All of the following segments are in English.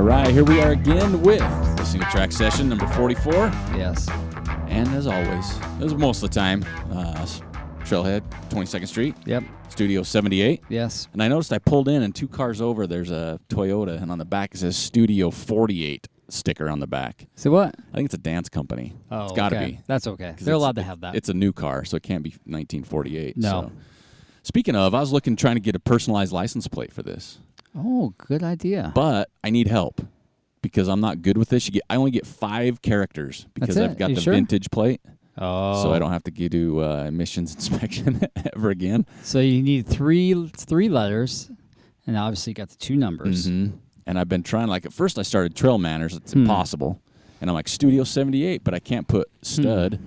All right, here we are again with the SingleTrack Session, number 44. Yes. And as always, as most of the time, Trailhead, 22nd Street. Yep. Studio 78. Yes. And I noticed I pulled in, and 2 cars over, there's a Toyota, and on the back it says Studio 48 sticker on the back. So what? I think it's a dance company. Oh, it's got to okay. be. That's okay. They're allowed to have that. It's a new car, so it can't be 1948. No. So. Speaking of, I was trying to get a personalized license plate for this. Oh, good idea. But I need help because I'm not good with this. I only get 5 characters because I've got the vintage plate. Oh. So I don't have to do emissions inspection ever again. So you need three letters, and obviously you got the 2 numbers. Mm-hmm. And I've been trying, at first I started TrailManners. It's impossible. And I'm like, Studio 78, but I can't put stud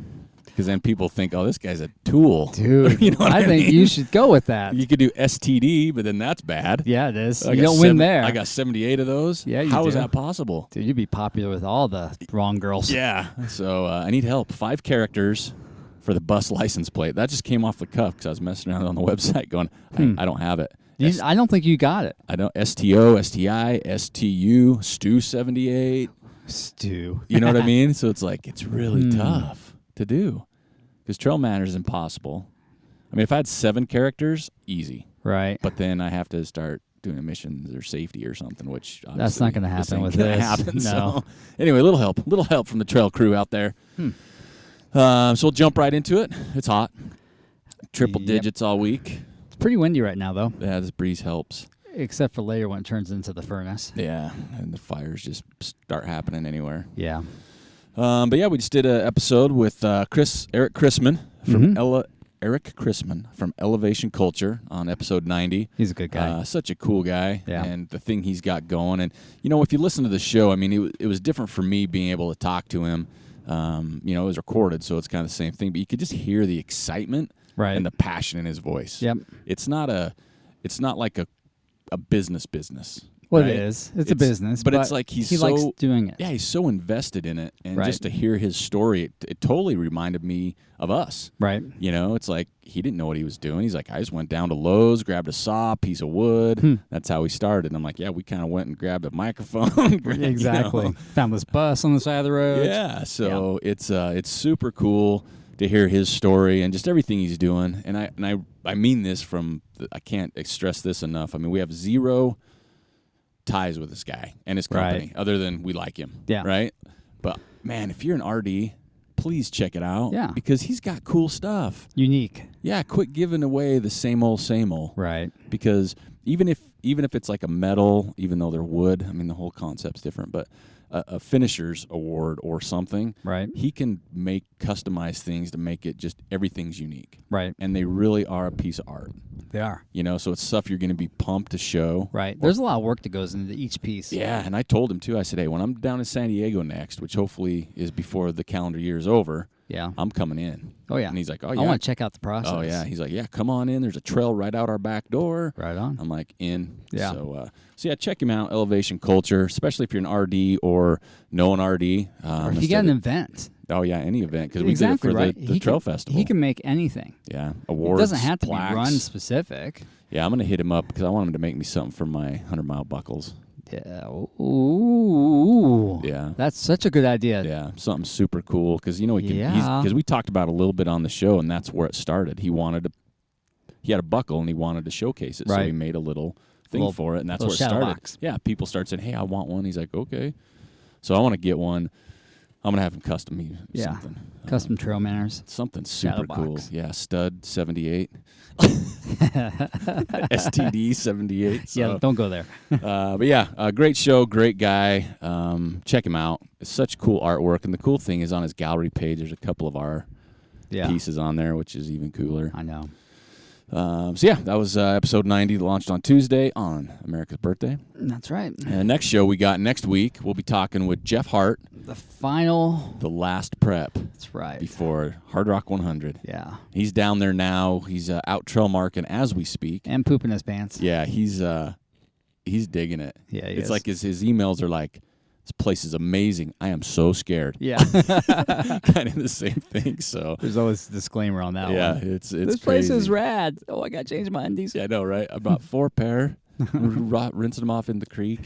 because then people think, oh, this guy's a tool. Dude, you know what I think mean? you should go with that. You could do STD, but then that's bad. Yeah, it is. You don't win there. I got 78 of those. Yeah, How is that possible? Dude, you'd be popular with all the wrong girls. Yeah. So I need help. 5 characters for the bus license plate. That just came off the cuff because I was messing around on the website going, I don't have it. I don't think you got it. I don't. STO, STI, STU, Stu 78. Stu. You know what I mean? So it's it's really tough to do because TrailManners is impossible. I mean, if I had 7 characters, easy. Right. But then I have to start doing emissions or safety or something, which that's not going to happen with this. Happen, So no. anyway, little help from the trail crew out there. So we'll jump right into it. It's hot. Triple digits all week. It's pretty windy right now, though. Yeah, this breeze helps. Except for later when it turns into the furnace. Yeah, and the fires just start happening anywhere. Yeah. But yeah, we just did an episode with Aric Chrisman from Aric Chrisman from Elevation Culture on episode 90. He's a good guy. Such a cool guy. Yeah. And the thing he's got going. And, if you listen to the show, I mean, it was different for me being able to talk to him. It was recorded, so it's kind of the same thing. But you could just hear the excitement and the passion in his voice. Yep. It's not like a business. Well, right? it is. It's a business. But it's like he likes doing it. Yeah, he's so invested in it. And just to hear his story, it totally reminded me of us. Right. It's like he didn't know what he was doing. He's like, I just went down to Lowe's, grabbed a saw, piece of wood. That's how we started. And I'm like, yeah, we kind of went and grabbed a microphone. Exactly. Found this bus on the side of the road. Yeah, so it's super cool to hear his story and just everything he's doing. And I mean this I can't stress this enough. I mean, we have 0 ties with this guy and his company other than we like him. Yeah. Right? But, man, if you're an RD, please check it out. Yeah. Because he's got cool stuff. Unique. Yeah, quit giving away the same old. Right. Because even if it's like a metal, even though they're wood, I mean, the whole concept's different, but a finisher's award or something, right? He can make customized things to make it just everything's unique. Right. And they really are a piece of art. They are. So it's stuff you're going to be pumped to show. Right. There's a lot of work that goes into each piece. Yeah, and I told him, too. I said, hey, when I'm down in San Diego next, which hopefully is before the calendar year is over, I'm coming in. Oh, yeah. And he's like, oh, yeah. I want to check out the process. Oh, yeah. He's like, yeah, come on in. There's a trail right out our back door. Right on. I'm like, in. Yeah. So yeah, check him out, Elevation Culture, especially if you're an RD or know an RD. Or if you get an event. Oh, yeah, any event, because we did it for the Trail Festival. He can make anything. Yeah, awards, It doesn't have to plaques. be run specific. Yeah, I'm going to hit him up because I want him to make me something for my 100-mile buckles. Yeah. Ooh. Yeah. That's such a good idea. Yeah, something super cool because, because we talked about it a little bit on the show, and that's where it started. He had a buckle, and he wanted to showcase it, so he made a little thing for it, and that's where it started. Box. Yeah, people start saying, hey, I want one. He's like, okay. So I want to get one. I'm going to have him custom me something. Custom TrailManners. Something super cool. Box. Yeah, stud 78. STD 78. So. Yeah, don't go there. But yeah, great show, great guy. Check him out. It's such cool artwork. And the cool thing is on his gallery page, there's a couple of our pieces on there, which is even cooler. I know. So yeah, that was episode 90 that launched on Tuesday on America's birthday. That's right. And the next show we got next week, we'll be talking with Jeff Hart. The last prep. That's right. Before Hard Rock 100. Yeah. He's down there now. He's out trail marking as we speak. And pooping his pants. Yeah, he's digging it. Yeah, it's like his emails are like, this place is amazing. I am so scared. Yeah. Kind of the same thing. So there's always a disclaimer on that one. Yeah, it's this crazy. place is rad. Oh, I got to change my undies. Yeah, I know, right? I bought 4 pair. Rinsing them off in the creek.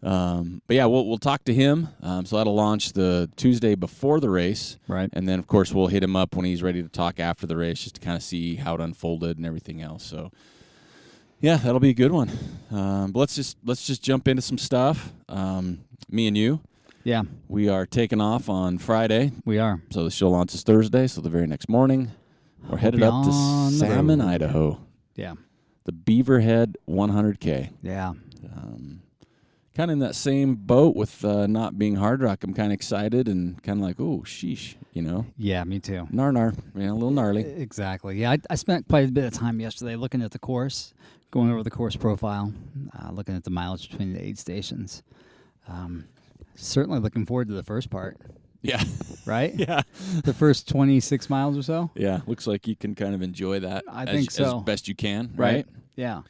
But yeah, we'll talk to him. So that'll launch the Tuesday before the race. Right. And then, of course, we'll hit him up when he's ready to talk after the race just to kind of see how it unfolded and everything else. So, yeah, that'll be a good one. But let's just jump into some stuff. Me and you. Yeah. We are taking off on Friday. We are. So the show launches Thursday. So the very next morning, we're headed up to Salmon, Idaho. Yeah. The Beaverhead 100K. Yeah. Kind of in that same boat with not being hard rock. I'm kind of excited and kind of like, oh, sheesh, you know. Yeah, me too. A little gnarly. Exactly. Yeah, I spent quite a bit of time yesterday looking at the course, going over the course profile, looking at the mileage between the aid stations. Certainly looking forward to the first part. Yeah. Right? Yeah. The first 26 miles or so? Yeah. Looks like you can kind of enjoy that I think so. as best you can, right? Yeah.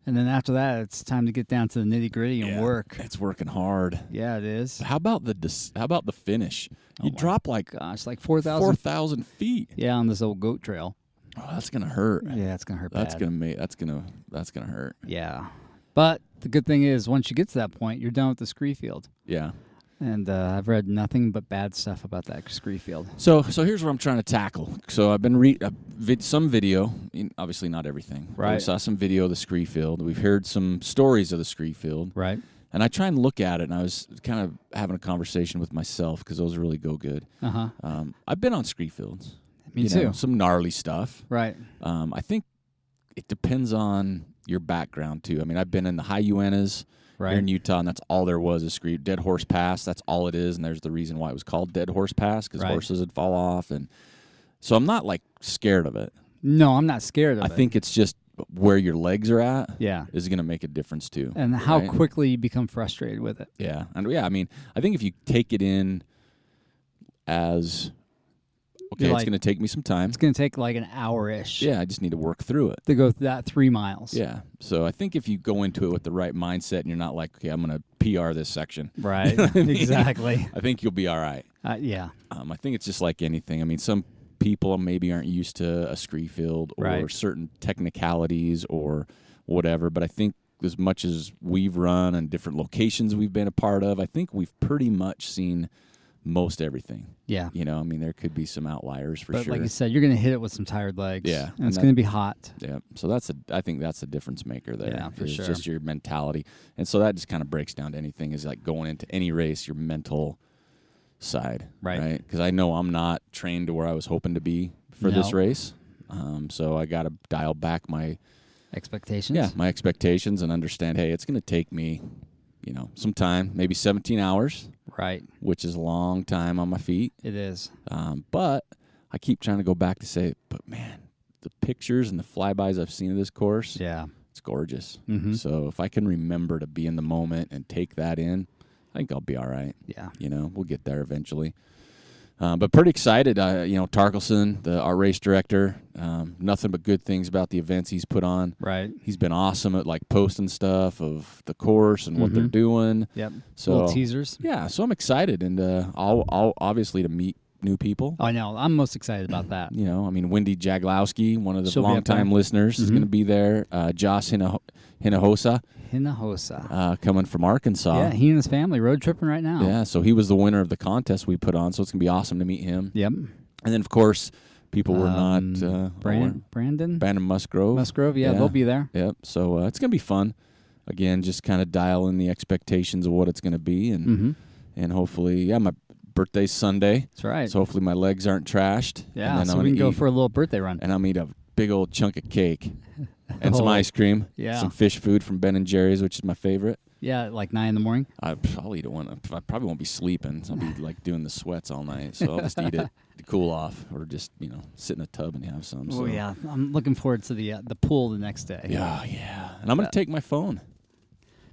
And then after that, it's time to get down to the nitty-gritty and work. It's working hard. Yeah, it is. How about the finish? You drop like 4,000. 4,000 feet. Yeah, on this old goat trail. Oh, that's gonna hurt. Yeah, it's gonna hurt. That's bad. gonna hurt. Yeah, but the good thing is, once you get to that point, you're done with the scree field. Yeah. And I've read nothing but bad stuff about that scree field. So here's what I'm trying to tackle. So I've been some video, obviously not everything. Right. We saw some video of the scree field. We've heard some stories of the scree field. Right. And I try and look at it, and I was kind of having a conversation with myself because those really go good. Uh-huh. I've been on scree fields. Me too. Some gnarly stuff. Right. I think it depends on your background, too. I mean, I've been in the high Uintas. Right. Here in Utah, and that's all there was is scree. Dead Horse Pass, that's all it is, and there's the reason why it was called Dead Horse Pass, because horses would fall off. And so I'm not, like, scared of it. No, I'm not scared of it. I think it's just where your legs are at Yeah. is going to make a difference, too. And how quickly you become frustrated with it. Yeah. And, I mean, I think if you take it in as... Okay, it's going to take me some time. It's going to take like an hour-ish. Yeah, I just need to work through it. To go that 3 miles. Yeah. So I think if you go into it with the right mindset and you're not like, okay, I'm going to PR this section. Right. You know what I mean? Exactly. I think you'll be all right. Yeah. I think it's just like anything. I mean, some people maybe aren't used to a scree field or certain technicalities or whatever, but I think as much as we've run and different locations we've been a part of, I think we've pretty much seen most everything. Yeah. You know, I mean, there could be some outliers for but sure. like you said, you're going to hit it with some tired legs. Yeah. And it's going to be hot. Yeah. So I think that's a difference maker there. Yeah, for sure. It's just your mentality. And so that just kind of breaks down to anything is like going into any race, your mental side. Right. Because I know I'm not trained to where I was hoping to be for this race. So I got to dial back my expectations. Yeah. My expectations and understand, hey, it's going to take me, some time, maybe 17 hours. Right. Which is a long time on my feet. It is. But I keep trying to go back to say, but man, the pictures and the flybys I've seen of this course, it's gorgeous. Mm-hmm. So if I can remember to be in the moment and take that in, I think I'll be all right. Yeah. We'll get there eventually. But pretty excited. Tarkelson, our race director, nothing but good things about the events he's put on. Right. He's been awesome at like posting stuff of the course and what they're doing. Yep. So little teasers. Yeah. So I'm excited, and I'll obviously to meet new people. I know. I'm most excited about that. Wendy Jaglowski, one of the She'll longtime listeners, is going to be there. Josh Hinojosa. Coming from Arkansas. Yeah, he and his family road tripping right now. Yeah, so he was the winner of the contest we put on, so it's going to be awesome to meet him. Yep. And then, of course, people were not... Brandon Musgrove. Yeah, they'll be there. Yep, so it's going to be fun. Again, just kind of dial in the expectations of what it's going to be, and hopefully, my birthday's Sunday. That's right. So hopefully my legs aren't trashed. Yeah, so we can go for a little birthday run. And I'll eat a big old chunk of cake and some ice cream. Yeah. Some fish food from Ben & Jerry's, which is my favorite. Yeah, like 9 in the morning. I'll eat it I probably won't be sleeping. So I'll be like doing the sweats all night. So I'll just eat it to cool off or just, sit in a tub and have some. Oh, yeah. I'm looking forward to the pool the next day. Yeah. And I'm going to take my phone.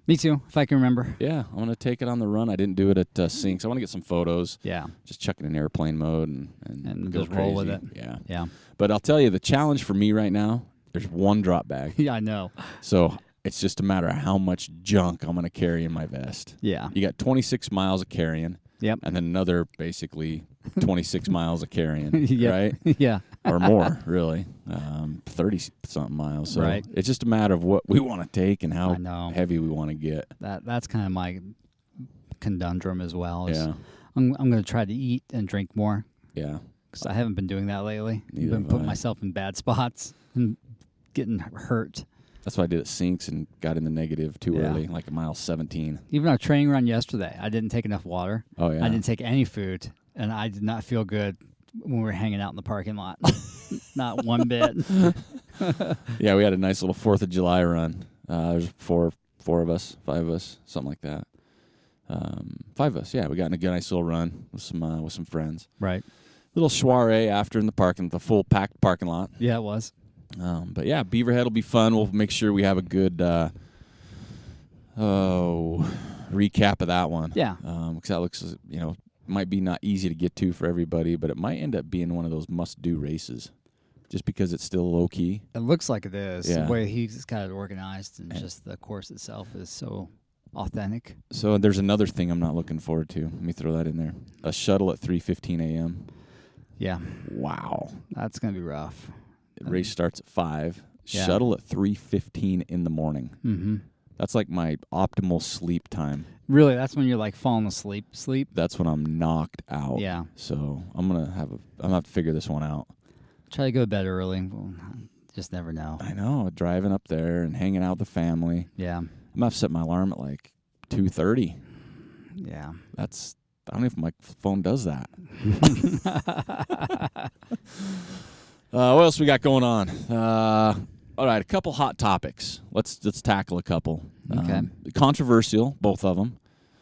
Me too, if I can remember. Yeah, I'm going to take it on the run. I didn't do it at Sync, so I want to get some photos. Yeah. Just chuck it in airplane mode and go just crazy. roll with it. Yeah. But I'll tell you, the challenge for me right now, there's one drop bag. Yeah, I know. So it's just a matter of how much junk I'm going to carry in my vest. Yeah. You got 26 miles of carrying. Yep. And then another basically 26 miles of carrying, right? Yeah. Or more, really. 30-something miles. So right. It's just a matter of what we want to take and how I know. heavy we want to get. That's kind of my conundrum as well. Yeah. I'm going to try to eat and drink more Yeah. because I haven't been doing that lately. Neither I've been have putting I. myself in bad spots and getting hurt. That's why I did at Sinks and got in the negative too Yeah. early, like at mile 17. Even our training run yesterday, I didn't take enough water. Oh, yeah. I didn't take any food, and I did not feel good when we were hanging out in the parking lot. Not one bit. Yeah, we had a nice little 4th of July run. There's four of us, 5 of us, something like that. 5 of us, yeah. We got in a good, nice little run with some friends. Right. Little soiree after in the full packed parking lot. Yeah, it was. But yeah, Beaverhead will be fun. We'll make sure we have a good recap of that one. Yeah. Because that looks, might be not easy to get to for everybody, but it might end up being one of those must-do races, just because it's still low-key. It looks like it is. Yeah. The way he's got it organized and just the course itself is so authentic. So there's another thing I'm not looking forward to. Let me throw that in there. A shuttle at 3:15 a.m. Yeah. Wow. That's going to be rough. The race starts at 5. Yeah. Shuttle at 3:15 in the morning. Mm-hmm. That's like my optimal sleep time. Really, that's when you're like falling asleep. That's when I'm knocked out. Yeah. So I'm gonna have to figure this one out. Try to go to bed early. Well, just never know. I know, driving up there and hanging out with the family. Yeah. I'm gonna have to set my alarm at like 2:30. Yeah. I don't know if my phone does that. What else we got going on? All right, a couple hot topics. Let's tackle a couple. Okay. Controversial, both of them.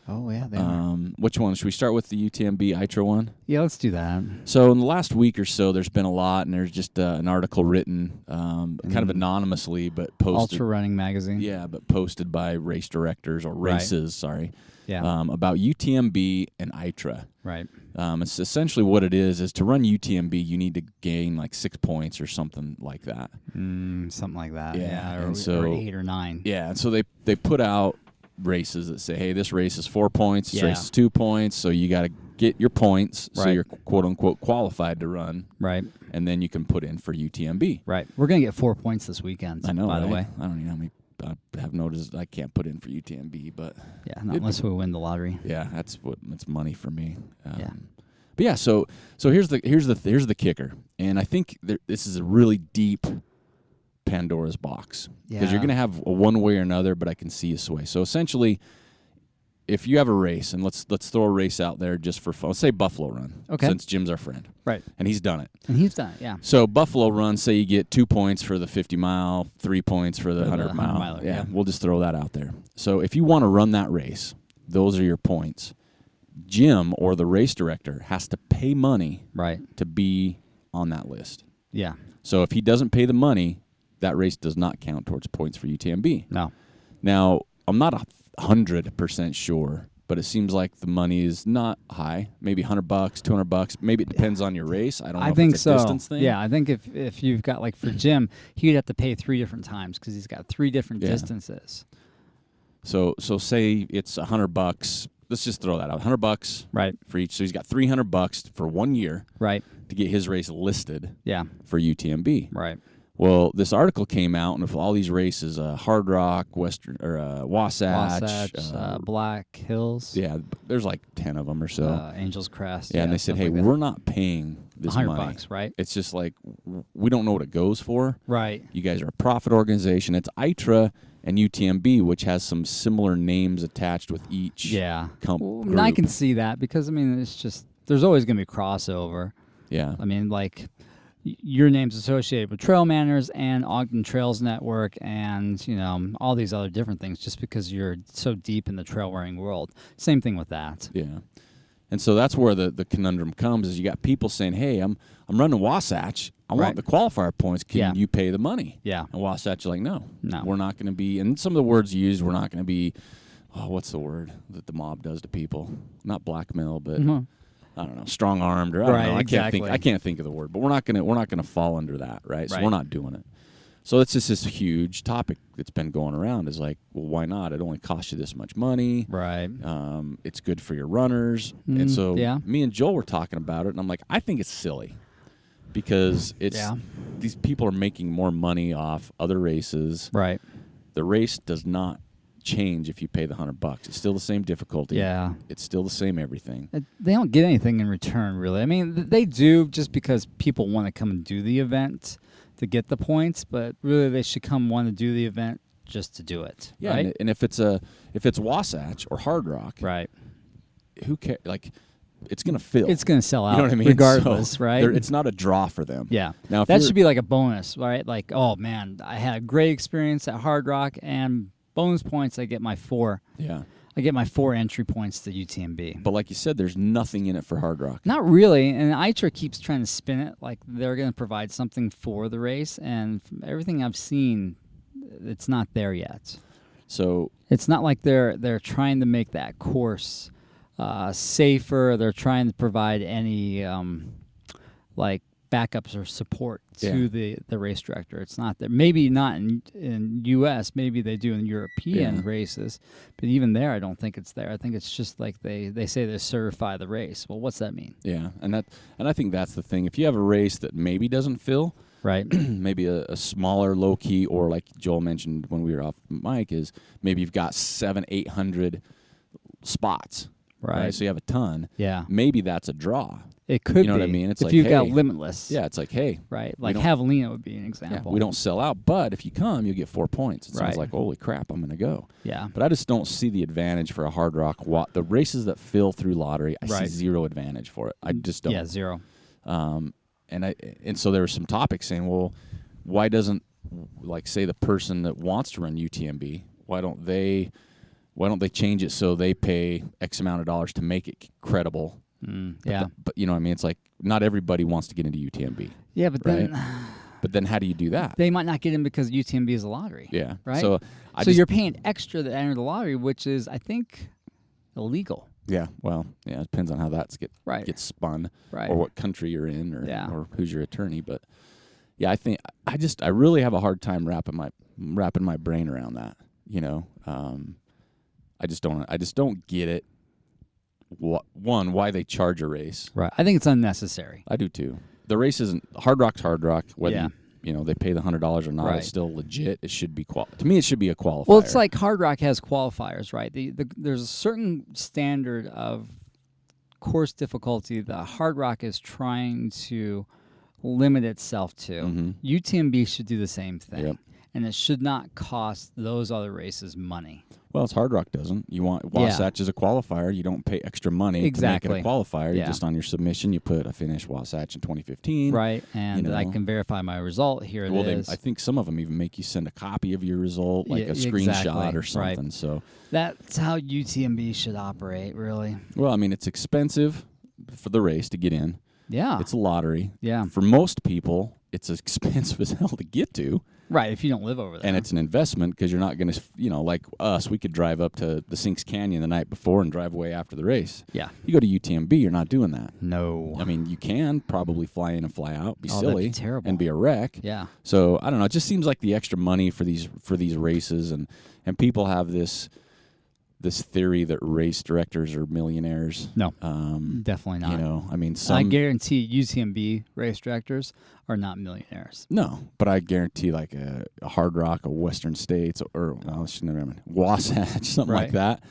Oh, yeah, they are. Which one? Should we start with the UTMB ITRA one? Yeah, let's do that. So in the last week or so, there's been a lot, and there's just an article written kind of anonymously, but posted. Ultra Running Magazine. Yeah, but posted by race directors or races, sorry. Yeah. About UTMB and ITRA. Right. It's essentially what it is to run UTMB, you need to gain like 6 points or something like that. Something like that. Yeah, Or, and so- or 8 or 9. Yeah, and so they put out races that say, hey, this race is 4 points, this Yeah. race is 2 points, so you got to get your points so Right. you're quote-unquote qualified to run, Right. and then you can put in for UTMB. Right. We're going to get 4 points this weekend, I know, by the right? way. I don't even know how many. I have noticed I can't put in for UTMB, but Yeah, not unless we win the lottery. yeah, that's money for me. Yeah. But yeah, so here's the kicker, and I think this is a really deep Pandora's box because you're Yeah. going to have a one way or another, but I can see a sway. So essentially, if you have a race, and let's throw a race out there just for fun. Let's say Buffalo Run, Okay. since Jim's our friend, Right. and he's done it. And he's done it, yeah. So Buffalo Run, say you get 2 points for the 50 mile, 3 points for the For the 100 mile. 100 miler, Yeah, yeah. we'll just throw that out there. So if you want to run that race, those are your points. Jim or the race director has to pay money Right. to be on that list. Yeah. So if he doesn't pay the money, that race does not count towards points for UTMB. No. Now, I'm not 100% sure, but it seems like the money is not high. Maybe $100, $200. Maybe it depends on your race. I don't know. I if think it's a so. distance thing. Yeah, I think if you've got, like, for Jim, he'd have to pay 3 different times because he's got 3 different Yeah. distances. So say it's $100. Let's just throw that out. $100 Right. for each. So he's got $300 for 1 year Right. to get his race listed Yeah. for UTMB. Right. Well, this article came out, and with all these races, Hard Rock, Western or Wasatch, Black Hills. yeah, there's like 10 of them or so. Angel's Crest. Yeah, and they said, stuff hey, like that. we're not paying this money. $100, right? It's just like we don't know what it goes for. Right. You guys are a profit organization. It's ITRA and UTMB, which has some similar names attached with each. Yeah. Well, And I can see that because, I mean, it's just, there's always going to be crossover. Yeah. I mean, like, your name's associated with TrailManners and Ogden Trails Network and, all these other different things just because you're so deep in the trail running world. Same thing with that. Yeah. And so that's where the conundrum comes is you got people saying, hey, I'm running Wasatch. I want Right. the qualifier points. Can Yeah. you pay the money? Yeah. And Wasatch is like, no. No. We're not going to be, and some of the words used, we're not going to be, what's the word that the mob does to people? Not blackmail, but Mhm. I don't know, strong-armed or I don't Right, know. exactly. I can't think of the word, but we're not gonna fall under that, right? So Right. we're not doing it. So it's just this huge topic that's been going around is like, well, why not? It only costs you this much money. Right. It's good for your runners. And so yeah. me and Joel were talking about it, and I'm like, I think it's silly because Yeah. these people are making more money off other races. Right. The race does not change if you pay the $100. It's still the same difficulty. Yeah. It's still the same everything. They don't get anything in return, really. I mean, they do just because people want to come and do the event to get the points, but really they should come want to do the event just to do it. Yeah, right? and if it's Wasatch or Hard Rock, Right. who cares? Like, it's going to fill. It's going to sell out, You know what I mean? regardless, So right? it's not a draw for them. Yeah. Now, if that you're- should be like a bonus, right? Like, oh, man, I had a great experience at Hard Rock, and bonus points, I get my 4 entry points to UTMB. But like you said, there's nothing in it for Hard Rock. Not really, and ITRA keeps trying to spin it like they're going to provide something for the race, and from everything I've seen, it's not there yet. So It's not like they're trying to make that course safer. They're trying to provide any like backups or support to the race director. It's not there. Maybe not in U.S. Maybe they do in European races, but even there, I don't think it's there. I think it's just like they say they certify the race. Well, what's that mean? yeah, and I think that's the thing. If you have a race that maybe doesn't fill, Right. maybe a smaller, low key, or like Joel mentioned when we were off mic, is maybe you've got 700-800 spots. Right. So you have a ton. Yeah. Maybe that's a draw. It could be. You know what I mean? It's if like, you've got hey, Limitless. Yeah, it's like, hey. Right. Like don't- Javelina would be an Yeah, example. we don't sell out, but if you come, you get 4 points. It sounds Right. like, holy crap, I'm going to go. Yeah. But I just don't see the advantage for a Hard Rock. The races that fill through lottery, I see Right. zero advantage for it. I just don't. Yeah, 0. And so there were some topics saying, well, why doesn't, like, say the person that wants to run UTMB, why don't they change it so they pay X amount of dollars to make it credible? Yeah. But you know what I mean? It's like not everybody wants to get into UTMB. Yeah, but Right. then But then how do you do that? they might not get in because UTMB is a lottery. Yeah. Right? So So you're paying extra to enter the lottery, which is, I think, illegal. Yeah. Well, yeah. It depends on how that gets spun, Right. or what country you're in, or who's your attorney. But yeah, I think I really have a hard time wrapping my brain around that. You know, I just don't get it. Why they charge a race? Right. I think it's unnecessary. I do too. The race isn't Hard Rock's Hard Rock. Whether Yeah. they pay the $100 or not, Right. it's still legit. It should be to me. It should be a qualifier. Well, it's like Hard Rock has qualifiers, right? There's a certain standard of course difficulty that Hard Rock is trying to limit itself to. Mhm. UTMB should do the same thing. Yep. And it should not cost those other races money. Well, it's Hard Rock doesn't. You want Wasatch as a qualifier. You don't pay extra money Exactly. to make it a qualifier. Yeah. You just on your submission, you put I finished Wasatch in 2015. Right. And I know. can verify my result. Here Well, it is. I think some of them even make you send a copy of your result, like Yeah, a screenshot exactly. or something. Right. So, That's how UTMB should operate, really. well, I mean, it's expensive for the race to get in. Yeah. It's a lottery. Yeah. For most people, it's expensive as hell to get to. Right, if you don't live over there. And it's an investment because you're not going to, like us, we could drive up to the Sinks Canyon the night before and drive away after the race. Yeah. You go to UTMB, you're not doing that. No. I mean, you can probably fly in and fly out, be that'd silly, be terrible. and be a wreck. Yeah. So I don't know. It just seems like the extra money for these races, and people have this theory that race directors are millionaires. No, definitely not. I mean, I guarantee UTMB race directors are not millionaires. No, but I guarantee like a Hard Rock, a Western States, or Wasatch, something like Right. that.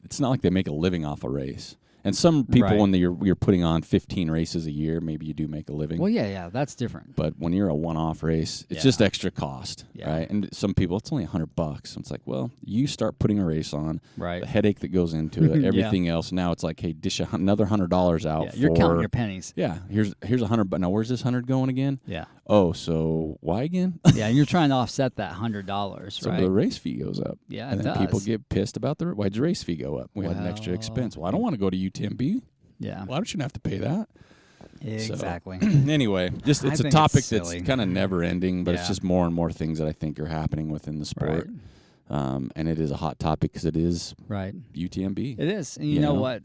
It's not like they make a living off a race. And some people, Right. when you're putting on 15 races a year, maybe you do make a living. Well, yeah, that's different. But when you're a one-off race, it's Yeah. just extra cost, Yeah. right? And some people, it's only $100. It's like, well, you start putting a race on, Right. the headache that goes into it, Yeah. everything else. Now it's like, hey, dish another $100 out. Yeah, you're counting your pennies. Yeah, here's $100. But now where's this 100 going again? Yeah. Oh, so why again? Yeah, and you're trying to offset that $100, So right? the race fee goes up. Yeah, and it then people does. get pissed about why'd the race fee go up? We had an extra Well, expense. Well, I don't want to go to UTMB. Yeah. Well, I shouldn't have to pay that. Exactly. Anyway, just I it's a think topic it's that's silly. kind of never ending, but it's Yeah. just more and more things that I think are happening within the sport. And it is a hot topic because it is Right. UTMB. It is. And you know what?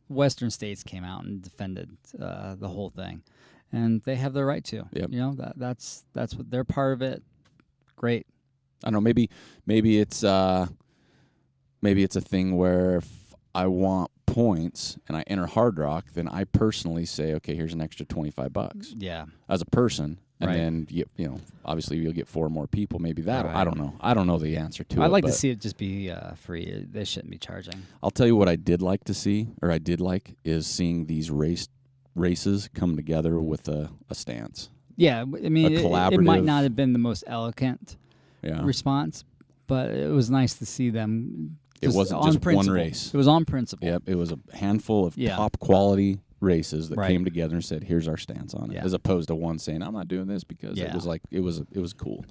Western states came out and defended the whole thing. And they have their right to. Yep. That's what they're part of it. Great. I don't know. Maybe it's a thing where if I want points and I enter Hard Rock, then I personally say, okay, here's an extra $25 Yeah. as a person. And Right. then, obviously you'll get 4 more people. Maybe that. Right. I don't know. I don't know the answer to it. I'd like to but see it just be free. They shouldn't be charging. I'll tell you what I did like to see, or I did like, is seeing these races come together with a stance. Yeah, I mean, it might collaborative- not have been the most eloquent Yeah. response, but it was nice to see them. It wasn't on just one principle. race. It was on principle. Yep. It was a handful of Yeah. top quality races that Right. came together and said, "Here's our stance on it," Yeah. as opposed to one saying, "I'm not doing this," because Yeah. it was cool.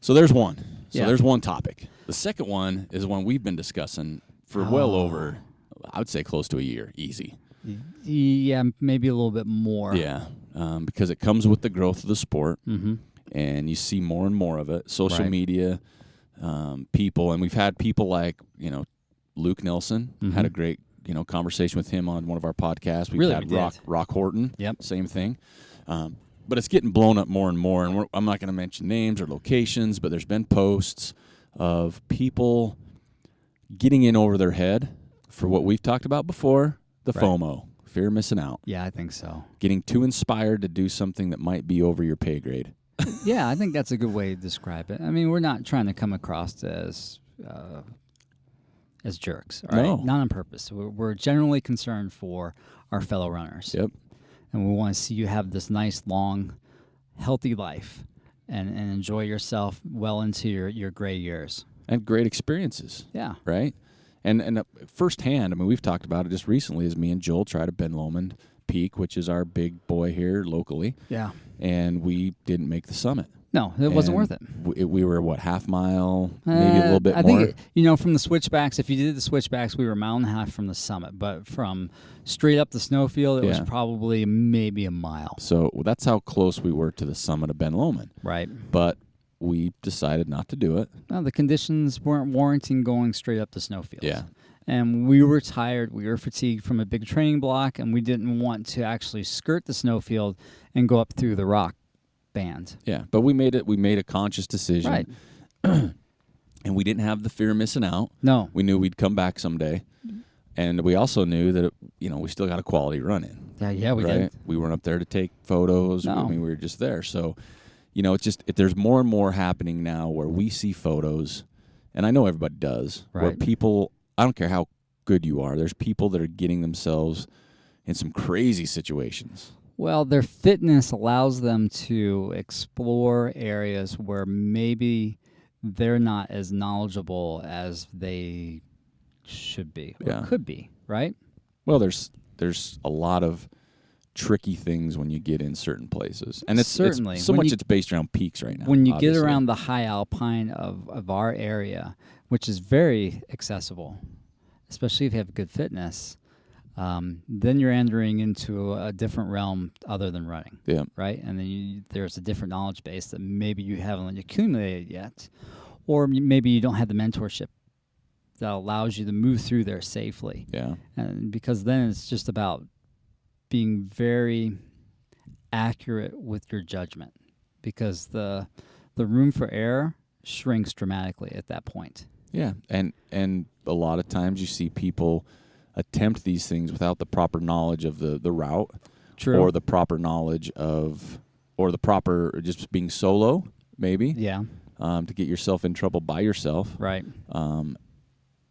So there's one. So Yeah. there's one topic. The second one is one we've been discussing for well over, I would say, close to a year, easy. Yeah, maybe a little bit more. Yeah, because it comes with the growth of the sport, Mm-hmm. and you see more and more of it. Social Right. media, people, and we've had people like Luke Nelson. Mhm. Had a great conversation with him on one of our podcasts. We've Really, had we did. Rock Horton. Yep. Same thing. But it's getting blown up more and more. And I'm not going to mention names or locations, but there's been posts of people getting in over their head for what we've talked about before, the Right. FOMO, fear of missing out. Yeah, I think so. Getting too inspired to do something that might be over your pay grade. Yeah, I think that's a good way to describe it. I mean, we're not trying to come across as jerks, all right? No. Not on purpose. We're generally concerned for our fellow runners. Yep. And we want to see you have this nice, long, healthy life and enjoy yourself well into your gray years. And great experiences, Yeah. right? And firsthand, I mean, we've talked about it just recently as me and Joel tried a Ben Lomond Peak, which is our big boy here locally, Yeah. and we didn't make the summit. No, it wasn't worth it. We were, half mile, maybe a little bit I more? think, from the switchbacks, if you did the switchbacks, we were a mile and a half from the summit. But from straight up the snowfield, it was Yeah. probably maybe a mile. So that's how close we were to the summit of Ben Lomond. Right. But we decided not to do it. No, the conditions weren't warranting going straight up the snowfield. Yeah. And we were tired. We were fatigued from a big training block, and we didn't want to actually skirt the snowfield and go up through the rock band. Yeah, but we made a conscious decision. Right. And we didn't have the fear of missing out. No. We knew we'd come back someday. And we also knew that, we still got a quality run in. Yeah, we right? did. We weren't up there to take photos. No. I mean, we were just there. So, it's just, there's more and more happening now where we see photos, and I know everybody does, where Right. people, I don't care how good you are, there's people that are getting themselves in some crazy situations. Well, their fitness allows them to explore areas where maybe they're not as knowledgeable as they should be or Yeah. could be, right? Well, there's a lot of tricky things when you get in certain places, and it's Certainly. so When much you- it's based around peaks right now. When you obviously. get around the high alpine of our area, which is very accessible, especially if you have good fitness, then you're entering into a different realm other than running. Yeah. Right? And then there's a different knowledge base that maybe you haven't accumulated yet, or maybe you don't have the mentorship that allows you to move through there safely. Yeah. And because then it's just about being very accurate with your judgment, because the room for error shrinks dramatically at that point. Yeah, and a lot of times you see people attempt these things without the proper knowledge of the route, True. or the proper knowledge of, or the proper just being solo, maybe, Yeah. to get yourself in trouble by yourself. Right. And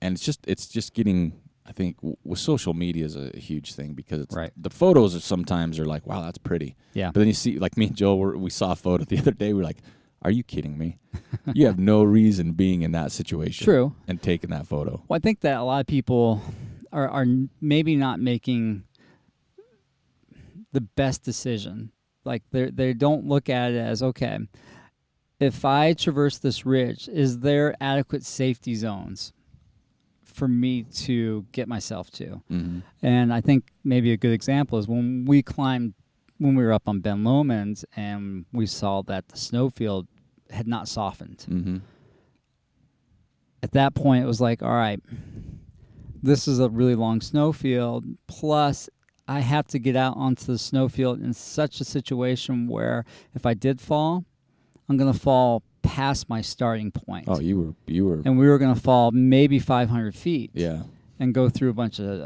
it's just getting, I think, with social media is a huge thing, because it's, Right. the photos sometimes are like, wow, that's pretty. Yeah. But then you see, like me and Joel, we saw a photo the other day. We're like, are you kidding me? You have no reason being in that situation. True. And taking that photo. Well, I think that a lot of people are maybe not making the best decision. Like they don't look at it as, okay, if I traverse this ridge, is there adequate safety zones for me to get myself to? Mm-hmm. And I think maybe a good example is when we were up on Ben Lomond and we saw that the snowfield had not softened. Mm-hmm. At that point, it was like, all right, this is a really long snowfield, plus I have to get out onto the snowfield in such a situation where if I did fall, I'm going to fall past my starting point. Oh, you were. And we were going to fall maybe 500 feet. Yeah. And go through a bunch of,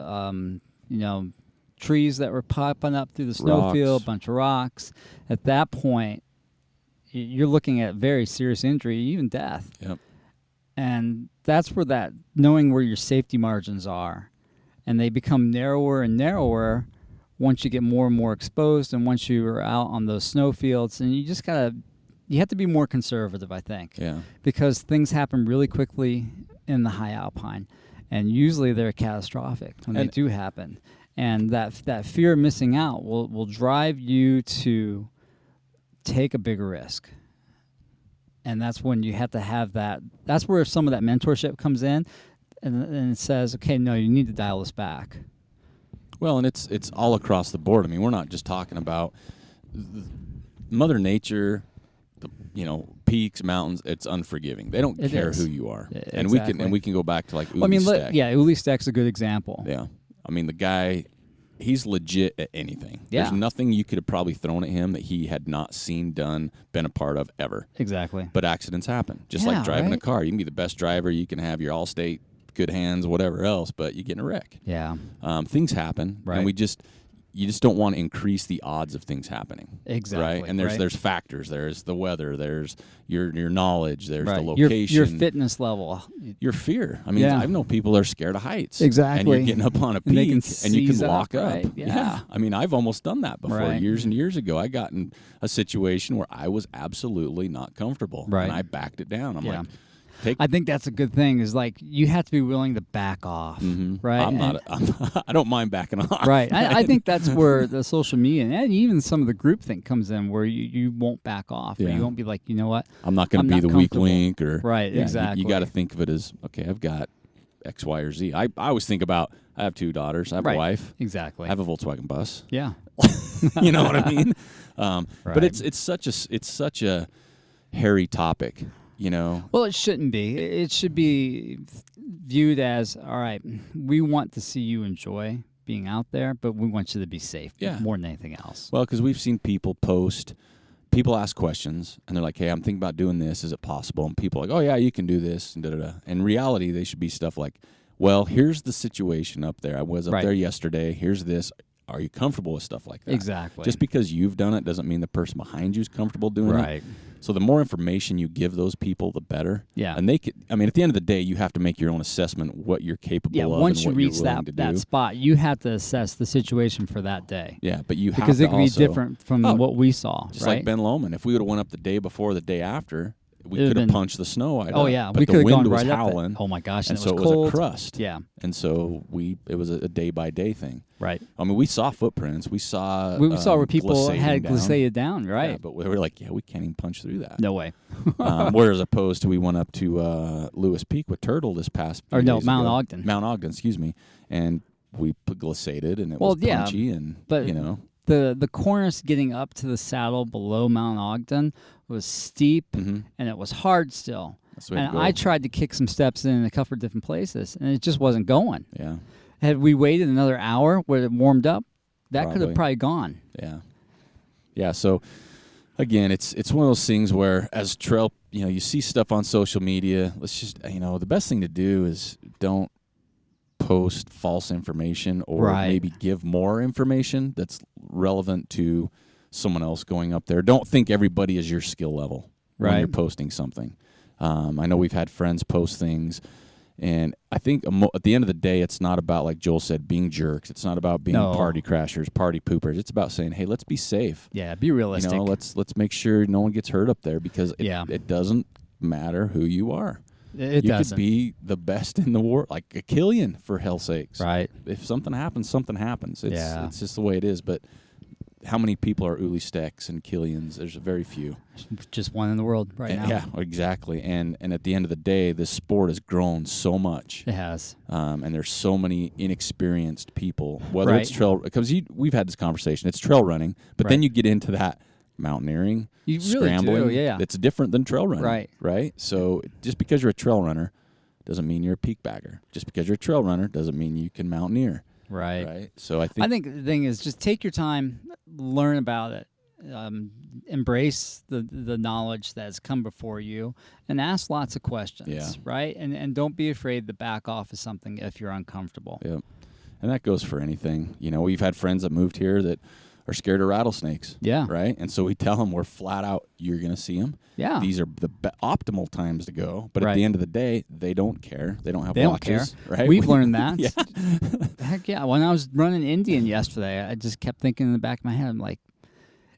trees that were popping up through the snowfield, Rocks. a bunch of rocks. At that point, you're looking at very serious injury, even death. Yep. And that's where that knowing where your safety margins are, and they become narrower and narrower once you get more and more exposed, and once you are out on those snowfields, and you have to be more conservative, I think. Yeah. Because things happen really quickly in the high alpine, and usually they're catastrophic when they do happen. And that fear of missing out will drive you to take a bigger risk. And that's when you have to have that. That's where some of that mentorship comes in, and it says, okay, no, you need to dial this back. Well, and it's all across the board. I mean, we're not just talking about Mother Nature, peaks, mountains. It's unforgiving. They don't care who you are, and we can go back to like Uli Steck. Uli Steck's a good example. Yeah, I mean the guy. He's legit at anything. Yeah. There's nothing you could have probably thrown at him that he had not seen, done, been a part of ever. Exactly. But accidents happen. Just like driving a car. You can be the best driver. You can have your Allstate, good hands, whatever else, but you get in a wreck. Yeah. Things happen. Right. And you just don't want to increase the odds of things happening. Exactly. Right? And there's factors. There's the weather. There's your knowledge. There's the your location. fitness level. Your fear. I mean, I know people are scared of heights. Exactly. And you're getting up on a peak and you can lock up. Right. Yeah. I mean, I've almost done that before. Right. Years and years ago, I got in a situation where I was absolutely not comfortable. Right. And I backed it down. I'm like, I think that's a good thing. Is like you have to be willing to back off, right? I don't mind backing off. Right. I think that's where the social media and even some of the groupthink comes in, where you won't back off. Or you won't be like, you know what? I'm not going to be the weak link, or right. Exactly. You got to think of it as, okay, I've got X, Y, or Z. I always think about, I have 2 daughters. I have a wife. Exactly. I have a Volkswagen bus. Yeah. You know what I mean? But it's such a hairy topic. Well, it shouldn't be. It should be viewed as, all right, we want to see you enjoy being out there, but we want you to be safe more than anything else. Well, because we've seen people ask questions, and they're like, hey, I'm thinking about doing this. Is it possible? And people are like, oh, yeah, you can do this, and da-da-da. In reality, they should be stuff like, well, here's the situation up there. I was up there yesterday. Here's this. Are you comfortable with stuff like that? Exactly. Just because you've done it doesn't mean the person behind you is comfortable doing it. Right. So the more information you give those people, the better. Yeah. And at the end of the day, you have to make your own assessment what you're capable of. Once and you what reach you're willing to that do. spot, you have to assess the situation for that day. Yeah, but you have because to it could be different from what we saw. Just right? like Ben Lomond, if we would have went up the day before, the day after, we could have punched the snow. Oh yeah, but we the could have wind gone was right howling. up. Oh my gosh, and so it was cold. Was a crust. Yeah, and so it was a day by day thing. Right. I mean, we saw footprints. We saw where people had down. glissaded down. Right. Yeah, but we were like, we can't even punch through that. No way. Whereas opposed to we went up to Lewis Peak with Turtle this past few days Mount ago. Ogden. Mount Ogden, excuse me, and we glissaded and it was punchy but the cornice getting up to the saddle below Mount Ogden was steep and it was hard still. And I tried to kick some steps in a couple of different places, and it just wasn't going. Yeah. Had we waited another hour where it warmed up, that could have probably gone. Yeah. Yeah. So again, it's one of those things where as trail, you see stuff on social media. Let's just, the best thing to do is don't post false information or maybe give more information that's relevant to someone else going up there. Don't think everybody is your skill level when you're posting something. I know we've had friends post things, and I think at the end of the day, it's not about, like Joel said, being jerks. It's not about being party crashers, party poopers. It's about saying, hey, let's be safe. Yeah, be realistic. Let's make sure no one gets hurt up there, because it doesn't matter who you are. It you doesn't. could be the best in the world, like a Killian, for hell's sakes. Right. If something happens, something happens. It's just the way it is. But how many people are Uli Stecks and Killians? There's very few. Just one in the world now. Yeah, exactly. And at the end of the day, this sport has grown so much. It has. And there's so many inexperienced people, whether it's trail, because we've had this conversation, it's trail running, but then you get into that mountaineering, scrambling. Do, yeah. It's different than trail running. Right? So just because you're a trail runner doesn't mean you're a peak bagger. Just because you're a trail runner doesn't mean you can mountaineer. Right. So I think the thing is, just take your time, learn about it, embrace the knowledge that's come before you, and ask lots of questions. Yeah. Right. And don't be afraid to back off of something if you're uncomfortable. Yep. And that goes for anything. We've had friends that moved here that are scared of rattlesnakes. Yeah. Right? And so we tell them we're flat out, you're going to see them. Yeah. These are the optimal times to go. But at the end of the day, they don't care. They don't have watches. Don't care. Right? We've learned that. Yeah. Heck yeah. When I was running Indian yesterday, I just kept thinking in the back of my head, I'm like,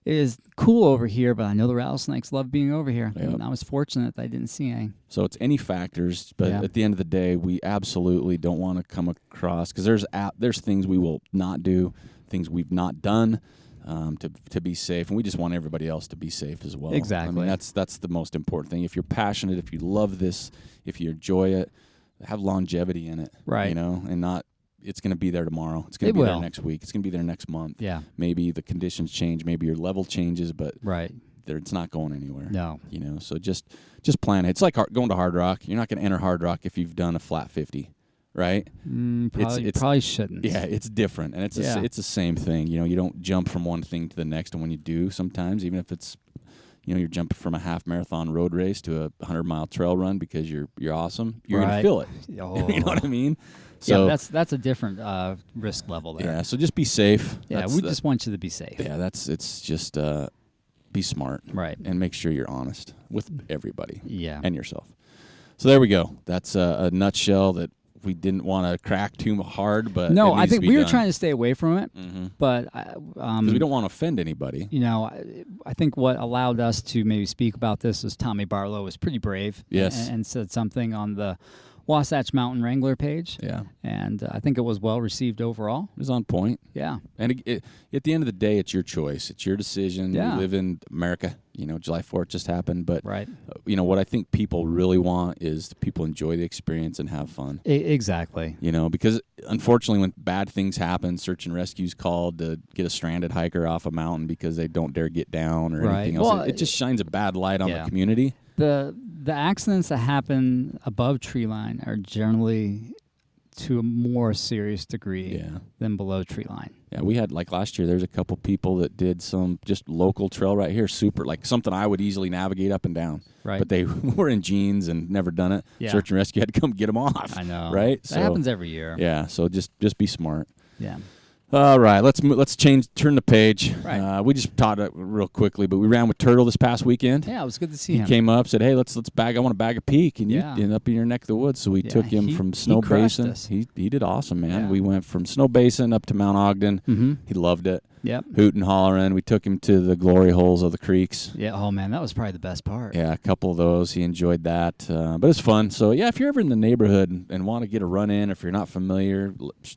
it is cool over here, but I know the rattlesnakes love being over here. Yep. And I was fortunate that I didn't see any. So it's any factors, but at the end of the day, we absolutely don't want to come across, because there's things we will not do, things we've not done to be safe, and we just want everybody else to be safe as well. Exactly. I mean, that's the most important thing. If you're passionate, if you love this, if you enjoy it, have longevity in it. Right. And not, it's going to be there tomorrow. It's going to be there next week. It's going to be there next month. Yeah. Maybe the conditions change. Maybe your level changes, but it's not going anywhere. No. So just plan it. It's like going to Hard Rock. You're not going to enter Hard Rock if you've done a flat 50, right? Probably shouldn't. Yeah, it's different, and it's the same thing. You don't jump from one thing to the next, and when you do, sometimes even if it's you're jumping from a half marathon road race to a 100-mile trail run because you're awesome, you're gonna feel it. Oh. You know what I mean? So that's a different risk level there. Yeah, so just be safe. Yeah, we just want you to be safe. Yeah, it's just be smart, right, and make sure you're honest with everybody. Yeah, and yourself. So there we go. That's a nutshell that we didn't want to crack too hard, but no, I think we were trying to stay away from it, but because we don't want to offend anybody. I think what allowed us to maybe speak about this was Tommy Barlow was pretty brave, and said something on the Wasatch Mountain Wrangler page. Yeah, and I think it was well received overall. It was on point. Yeah, and at the end of the day, it's your choice. It's your decision. Yeah. We live in America. July 4th just happened, but right. What I think people really want is people enjoy the experience and have fun. Exactly. Because unfortunately, when bad things happen, search and rescue's called to get a stranded hiker off a mountain because they don't dare get down or anything else. Well, it just shines a bad light on the community. The accidents that happen above tree line are generally to a more serious degree than below tree line. Yeah, we had, like last year, there's a couple people that did some just local trail right here, super, like something I would easily navigate up and down. Right. But they were in jeans and never done it. Yeah. Search and rescue had to come get them off. I know. Right? That happens every year. Yeah, so just be smart. Yeah. All right, let's turn the page. Right. We just talked real quickly, but we ran with Turtle this past weekend. Yeah, it was good to see him. He came up, said, "Hey, let's bag. I want to bag a peak," and you ended up in your neck of the woods. So we took him from Snow Basin. He did awesome, man. Yeah. We went from Snow Basin up to Mount Ogden. Mm-hmm. He loved it. Yep. Hooting, hollering. We took him to the glory holes of the creeks. Yeah. Oh man, that was probably the best part. Yeah, a couple of those. He enjoyed that, but it's fun. So yeah, if you're ever in the neighborhood and want to get a run in, if you're not familiar,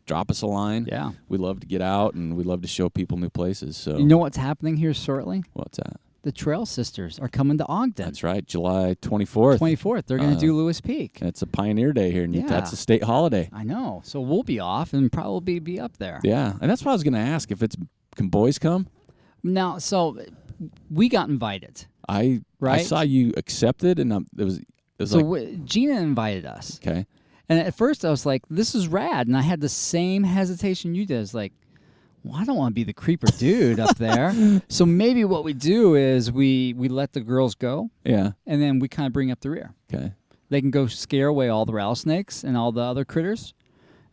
drop us a line. Yeah. We love to get out and we love to show people new places. So you know what's happening here shortly? What's that? The Trail Sisters are coming to Ogden. That's right, July 24th. 24th. They're going to do Lewis Peak. And it's a Pioneer Day here, and that's a state holiday. I know. So we'll be off and probably be up there. Yeah, and that's what I was going to ask. Can boys come? Now, so we got invited. I saw you accepted, and it was so like Gina invited us. Okay. And at first I was like, "This is rad," and I had the same hesitation you did. It's like, well, I don't want to be the creeper dude up there. So maybe what we do is we let the girls go. Yeah. And then we kind of bring up the rear. Okay. They can go scare away all the rattlesnakes and all the other critters,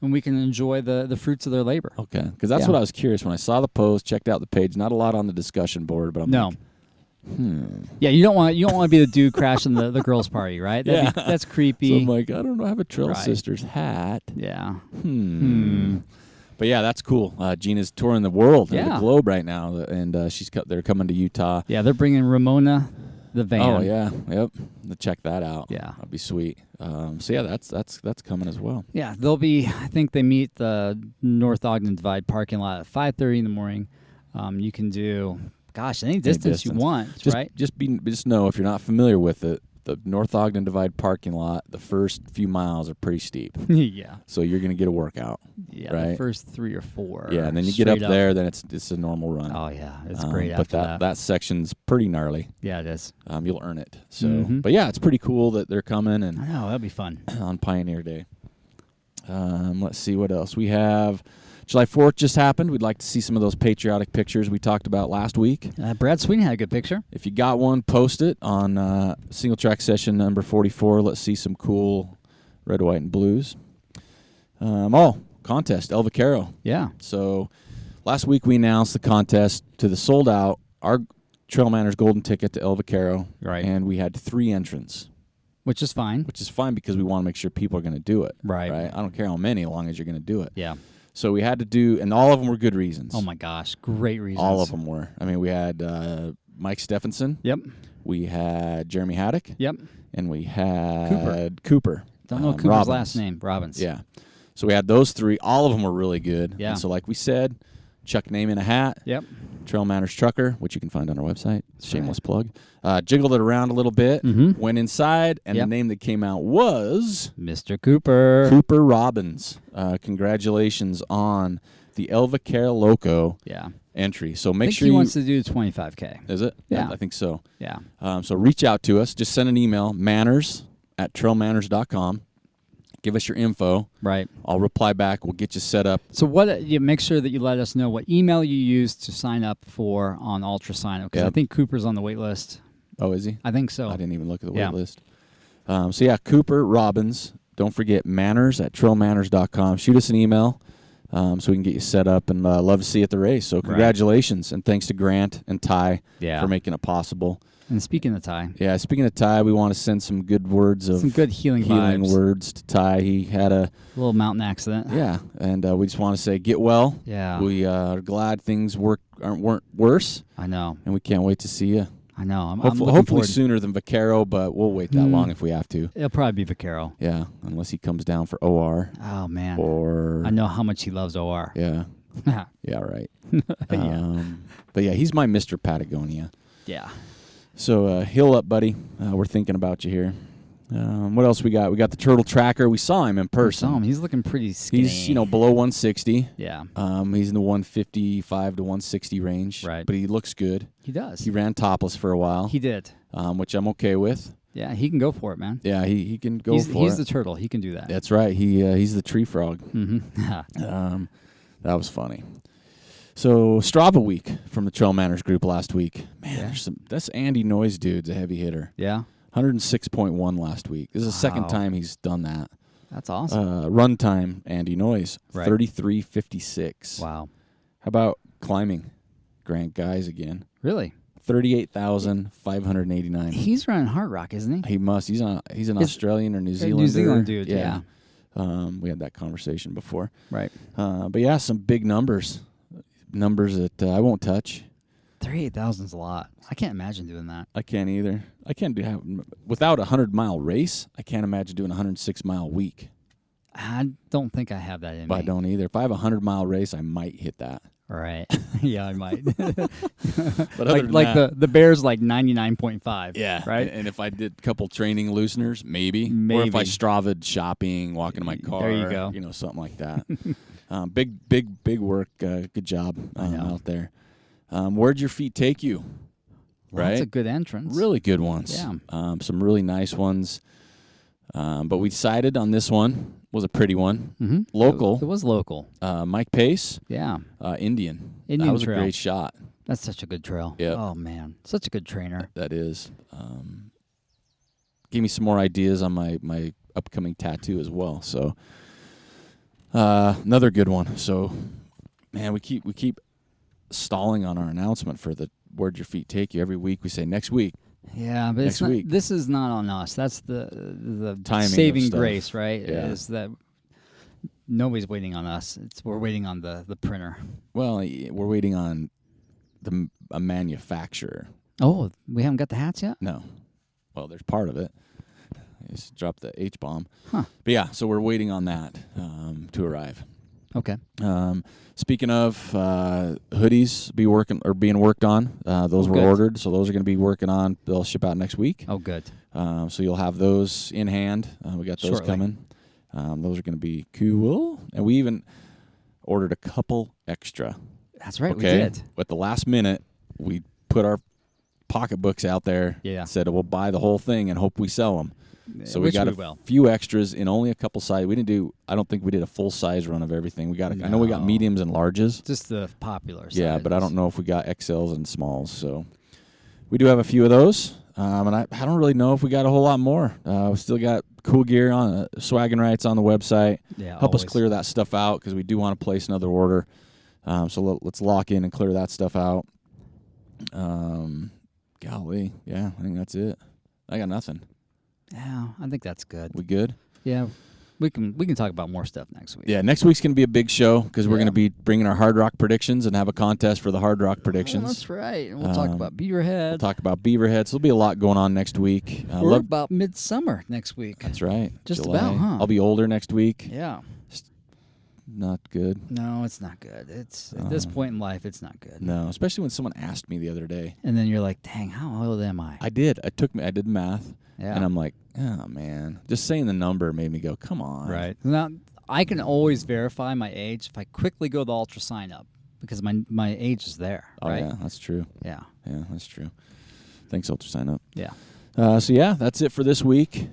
and we can enjoy the fruits of their labor. Okay. Because that's what I was curious when I saw the post, checked out the page. Not a lot on the discussion board, but I'm like, Yeah, you don't want to be the dude crashing the girls' party, right? That's creepy. So I'm like, I don't know, I have a Trail Sisters hat. Yeah. But yeah, that's cool. Gina's touring the world, the globe right now, and they're coming to Utah. Yeah, they're bringing Ramona, the van. Oh yeah, yep. Check that out. Yeah, that'd be sweet. So yeah, that's coming as well. Yeah, they'll be. I think they meet the North Ogden Divide parking lot at 5:30 in the morning. You can do, any distance you want, right? Just know if you're not familiar with it. The North Ogden Divide parking lot, the first few miles are pretty steep. Yeah. So you're going to get a workout. Yeah, right? The first 3 or 4. Yeah, and then you get up there, then it's a normal run. Oh, yeah. It's great after that. But that section's pretty gnarly. Yeah, it is. You'll earn it. So, But yeah, it's pretty cool that they're coming. And I know, that'll be fun. On Pioneer Day. Let's see what else. We have July 4th just happened. We'd like to see some of those patriotic pictures we talked about last week. Brad Sweeney had a good picture. If you got one, post it on SingleTrack Session number 44. Let's see some cool red, white, and blues. contest, El Vaquero. Yeah. So last week we announced the contest to the sold out, our TrailManners golden ticket to El Vaquero. Right. And we had 3 entrants. Which is fine. Which is fine because we want to make sure people are going to do it. Right. I don't care how many, as long as you're going to do it. Yeah. So we had to do, and all of them were good reasons. Oh, my gosh. Great reasons. All of them were. I mean, we had Mike Stephenson. Yep. We had Jeremy Haddock. Yep. And we had Cooper. Don't know Cooper's Robbins. last name. Robbins. Yeah. So we had those 3. All of them were really good. Yeah. And so like we said, chuck name in a hat. Yep. TrailManners Trucker, which you can find on our website. Shameless plug. Jiggled it around a little bit. Mm-hmm. Went inside, and the name that came out was Mr. Cooper. Cooper Robbins. Congratulations on the El Vaquero Loco entry. So make sure he wants to do 25K. Is it? Yeah. I think so. Yeah. So reach out to us. Just send an email, manners@trailmanners.com. Give us your info. Right. I'll reply back. We'll get you set up. So you make sure that you let us know what email you use to sign up for on Ultra Sign Up, because I think Cooper's on the wait list. Oh, is he? I think so. I didn't even look at the wait list. Cooper Robbins. Don't forget manners@trailmanners.com. Shoot us an email so we can get you set up, and love to see you at the race. So congratulations, and thanks to Grant and Ty for making it possible. And speaking of Ty. Yeah, speaking of Ty, we want to send some good words of some good healing vibes. Words to Ty. He had a little mountain accident. Yeah, and we just want to say get well. Yeah. We are glad things weren't worse. I know. And we can't wait to see you. I know. Hopefully sooner than Vaquero, but we'll wait that long if we have to. It'll probably be Vaquero. Yeah, unless he comes down for OR. Oh, man. Or I know how much he loves OR. Yeah. Yeah, right. But yeah, he's my Mr. Patagonia. Yeah. So heal up, buddy. We're thinking about you here. What else we got? We got the Turtle Tracker. We saw him in person. We saw him. He's looking pretty skinny. He's below 160. Yeah. He's in the 155 to 160 range. Right. But he looks good. He does. He ran topless for a while. He did. Which I'm okay with. Yeah, he can go for it, man. Yeah, he can go for it. He's the turtle. He can do that. That's right. He's the tree frog. Mm-hmm. That was funny. So Strava week from the TrailManners group last week. Man, that's Andy Noyes, dude's a heavy hitter. Yeah. 106.1 last week. This is the second time he's done that. That's awesome. Run time, Andy Noyes, 33:56. Wow. How about climbing? Grant Guys again. Really? 38,589. He's running Hard Rock, isn't he? He must. He's an Australian or New Zealand. New Zealand dude. Yeah. We had that conversation before. Right. But yeah, some big numbers. Numbers that I won't touch. 38,000 is a lot. I can't imagine doing that. I can't either. I can't without a 100-mile race. I can't imagine doing a 106-mile week. I don't think I have that in me. I don't either. If I have a 100-mile race, I might hit that. Right. Yeah, I might. But other than like that, the Bears, like 99.5. Yeah. Right. And if I did a couple training looseners, maybe. Or if I Strava'd shopping, walking to my car. There you go. Something like that. Big work. Good job out there. Where'd your feet take you? Well, right. That's a good entrance. Really good ones. Yeah. Some really nice ones. But we decided on this one. Was a pretty one. Mm-hmm. Local. It was local. Mike Pace. Yeah. Indian. Indian that was trail. a great shot. That's such a good trail. Yeah. Oh, man. Such a good trainer. That is. Gave me some more ideas on my upcoming tattoo as well. So another good one. So, man, we keep stalling on our announcement for the Where'd Your Feet Take You. Every week we say next week. Yeah, but next week. This is not on us. That's the timing saving grace, right? Yeah. Is that nobody's waiting on us. We're waiting on the printer. Well, we're waiting on a manufacturer. Oh, we haven't got the hats yet? No. Well, there's part of it. I just dropped the H-bomb. Huh. But yeah, so we're waiting on that to arrive. Okay. Speaking of hoodies being worked on, those were ordered, so those are going to be working on. They'll ship out next week. Oh, good. So you'll have those in hand. We got those coming. Those are going to be cool. And we even ordered a couple extra. That's right, okay? we did. At the last minute, we put our pocketbooks out there. Yeah. Said we'll buy the whole thing and hope we sell them. So we got a few extras in only a couple sizes. I don't think we did a full size run of everything. I know we got mediums and larges. Just the popular sizes. Yeah, but I don't know if we got XLs and smalls. So we do have a few of those. And I don't really know if we got a whole lot more. We still got cool gear on Swag and Rights on the website. Yeah, help us clear that stuff out because we do want to place another order. So let's lock in and clear that stuff out. Golly, yeah, I think that's it. I got nothing. Yeah, I think that's good. We good? Yeah, we can talk about more stuff next week. Yeah, next week's going to be a big show because we're going to be bringing our Hard Rock predictions and have a contest for the Hard Rock predictions. Oh, that's right. And we'll talk about Beaverhead. We'll talk about Beaverhead. So there'll be a lot going on next week. We're about midsummer next week. That's right. Just July. about, huh? I'll be older next week. Yeah. Not good. No, it's not good. It's at this point in life, it's not good. No, especially when someone asked me the other day. And then you're like, dang, how old am I? I did. I did math. Yeah. And I'm like, oh, man. Just saying the number made me go, come on. Right. Now, I can always verify my age if I quickly go the ultra sign up because my age is there, right? Oh, yeah, that's true. Yeah. Yeah, that's true. Thanks, Ultra Sign Up. Yeah. So, yeah, that's it for this week.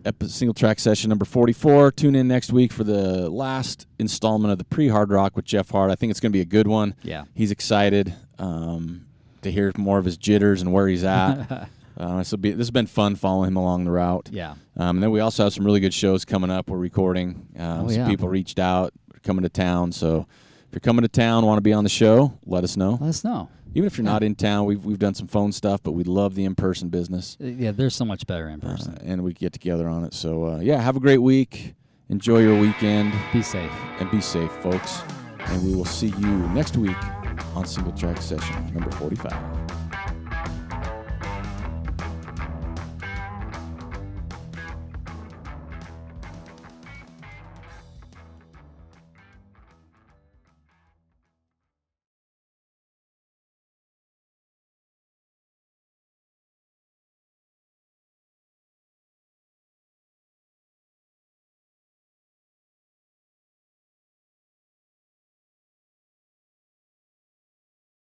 SingleTrack Session number 44. Tune in next week for the last installment of the pre-Hard Rock with Jeff Hart. I think it's going to be a good one. Yeah. He's excited to hear more of his jitters and where he's at. This has been fun following him along the route. Yeah. And then we also have some really good shows coming up. We're recording. Some people reached out, coming to town. So if you're coming to town, want to be on the show, let us know. Let us know. Even if you're not in town, we've done some phone stuff, but we love the in-person business. Yeah, there's so much better in person. And we get together on it. So, have a great week. Enjoy your weekend. Be safe. And be safe, folks. And we will see you next week on SingleTrack Session number 45.